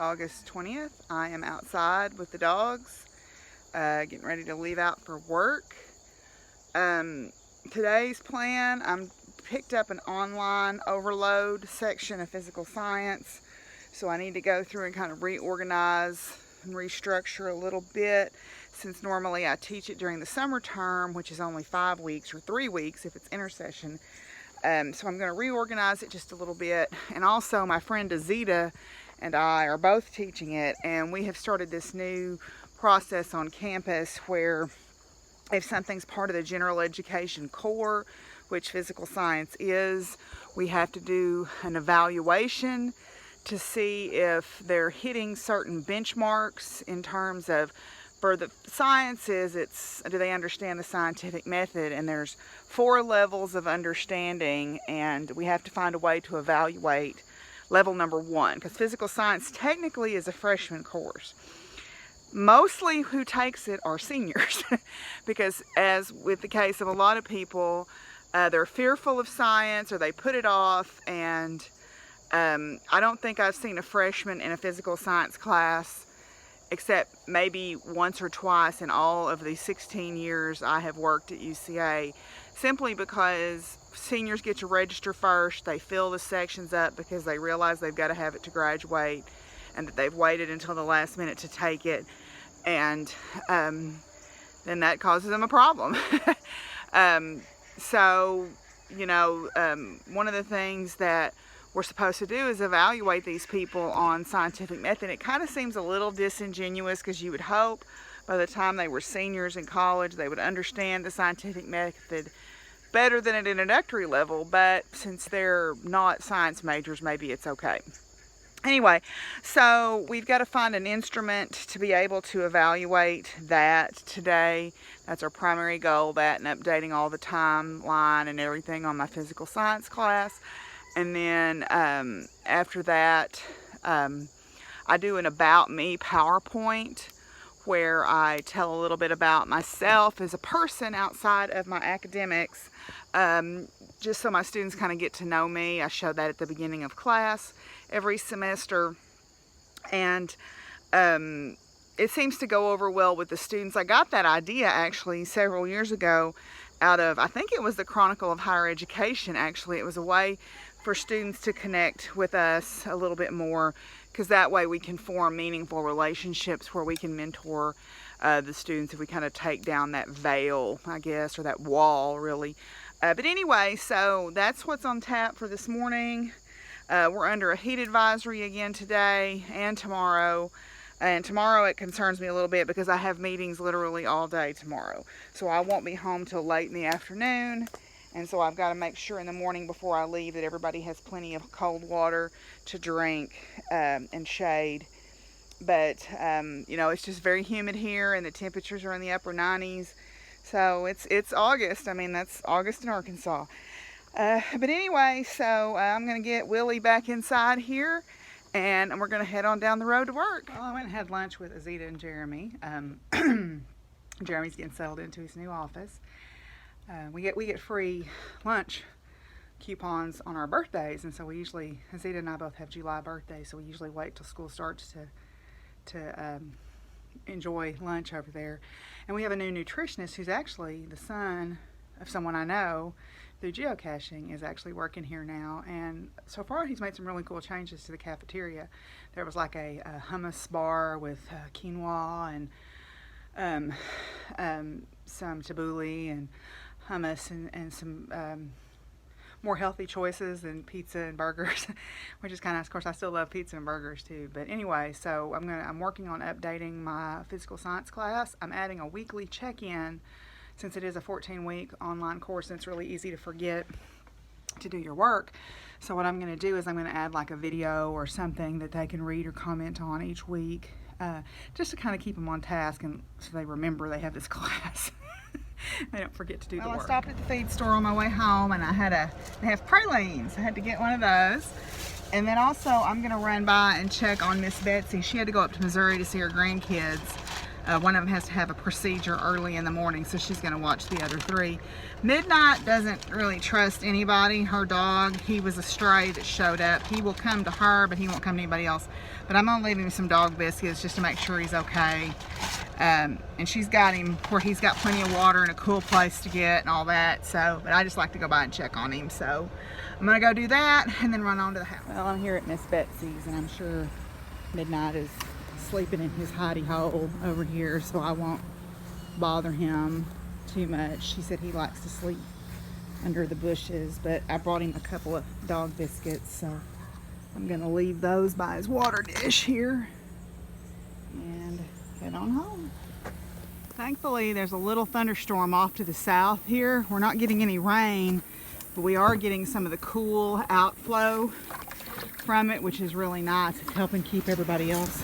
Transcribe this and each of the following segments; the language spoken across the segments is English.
August 20th. I am outside with the dogs, getting ready to leave out for work. Today's plan, I'm picked up an online overload section of physical science, so I need to go through and kind of reorganize and restructure a little bit, since normally I teach it during the summer term, which is only 5 weeks or 3 weeks if it's intersession. So I'm going to reorganize it just a little bit. And also my friend Azita and I are both teaching it, and we have started this new process on campus where if something's part of the general education core, which physical science is, we have to do an evaluation to see if they're hitting certain benchmarks in terms of, for the sciences, it's do they understand the scientific method, and there's 4 levels of understanding, and we have to find a way to evaluate level number 1, because physical science technically is a freshman course. Mostly who takes it are seniors because, as with the case of a lot of people, they're fearful of science or they put it off, and I don't think I've seen a freshman in a physical science class except maybe once or twice in all of the 16 years I have worked at UCA, simply because seniors get to register first. They fill the sections up because they realize they've got to have it to graduate, and that they've waited until the last minute to take it, and then that causes them a problem. So, you know, one of the things that we're supposed to do is evaluate these people on scientific method. It kind of seems a little disingenuous, because you would hope by the time they were seniors in college they would understand the scientific method better than at introductory level, but since they're not science majors, maybe it's okay. Anyway, so we've got to find an instrument to be able to evaluate that today. That's our primary goal, that and updating all the timeline and everything on my physical science class. And then after that, I do an About Me PowerPoint where I tell a little bit about myself as a person outside of my academics, just so my students kind of get to know me. I show that at the beginning of class every semester, and it seems to go over well with the students. I got that idea actually several years ago out of, I think it was the Chronicle of Higher Education. Actually, it was a way for students to connect with us a little bit more, because that way we can form meaningful relationships where we can mentor the students if we kind of take down that veil, I guess, or that wall, really. But anyway, so that's what's on tap for this morning. We're under a heat advisory again today and tomorrow. And tomorrow it concerns me a little bit because I have meetings literally all day tomorrow. So I won't be home till late in the afternoon. And so I've got to make sure in the morning before I leave that everybody has plenty of cold water to drink and shade. But, you know, it's just very humid here, and the temperatures are in the upper 90s. So it's August. I mean, that's August in Arkansas. But anyway, so I'm going to get Willie back inside here, and we're going to head on down the road to work. Well, I went and had lunch with Azita and Jeremy. Jeremy's getting settled into his new office. We get free lunch coupons on our birthdays, and so we usually, Azita and I both have July birthdays, so we usually wait till school starts to enjoy lunch over there. And we have a new nutritionist who's actually the son of someone I know through geocaching, is actually working here now, and so far he's made some really cool changes to the cafeteria. There was like a hummus bar with quinoa and some tabbouleh and hummus and some more healthy choices than pizza and burgers, which is kind of, of course I still love pizza and burgers too. But anyway, so I'm working on updating my physical science class. I'm adding a weekly check-in, since it is a 14-week online course and it's really easy to forget to do your work. So what I'm going to do is I'm going to add like a video or something that they can read or comment on each week, just to kind of keep them on task, and so they remember they have this class. They don't forget to do the work. I stopped at the feed store on my way home, and they have pralines. I had to get one of those. And then also I'm going to run by and check on Miss Betsy. She had to go up to Missouri to see her grandkids One of them has to have a procedure early in the morning, so she's going to watch the other 3. Midnight doesn't really trust anybody. Her dog, he was a stray that showed up. He will come to her, but he won't come to anybody else. But I'm going to leave him some dog biscuits just to make sure he's okay. And she's got him where he's got plenty of water and a cool place to get and all that. So, but I just like to go by and check on him. So I'm going to go do that and then run on to the house. Well, I'm here at Miss Betsy's, and I'm sure Midnight is sleeping in his hidey hole over here, so I won't bother him too much. She said he likes to sleep under the bushes, but I brought him a couple of dog biscuits, so I'm gonna leave those by his water dish here and head on home. Thankfully, there's a little thunderstorm off to the south here. We're not getting any rain, but we are getting some of the cool outflow from it, which is really nice. It's helping keep everybody else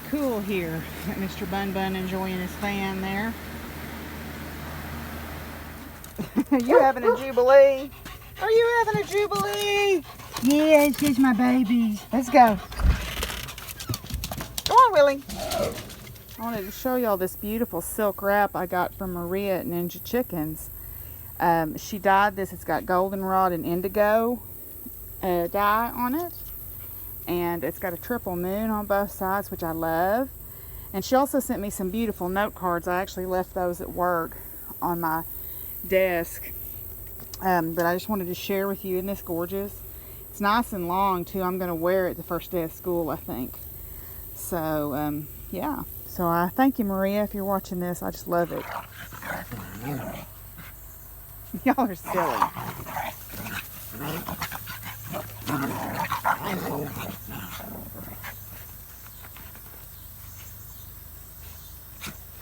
cool here. Got Mr. Bun Bun enjoying his fan there. You having a jubilee? Are you having a jubilee? Yeah, it's just my babies. Let's go. Come on, Willie. I wanted to show y'all this beautiful silk wrap I got from Maria at Ninja Chickens. She dyed this. It's got goldenrod and indigo dye on it. And it's got a triple moon on both sides, which I love. And she also sent me some beautiful note cards. I actually left those at work on my desk. But I just wanted to share with you. Isn't this gorgeous? It's nice and long, too. I'm going to wear it the first day of school, I think. So, yeah. So, I thank you, Maria, if you're watching this. I just love it. Y'all are silly.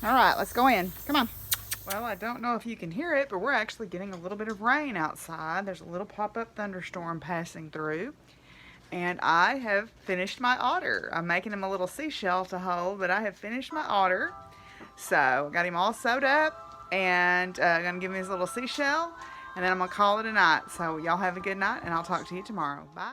All right, let's go in. Come on. Well, I don't know if you can hear it, but we're actually getting a little bit of rain outside. There's a little pop-up thunderstorm passing through. And I have finished my otter. I'm making him a little seashell to hold, but I have finished my otter. So, got him all sewed up, and I'm going to give him his little seashell, and then I'm going to call it a night. So, y'all have a good night, and I'll talk to you tomorrow. Bye.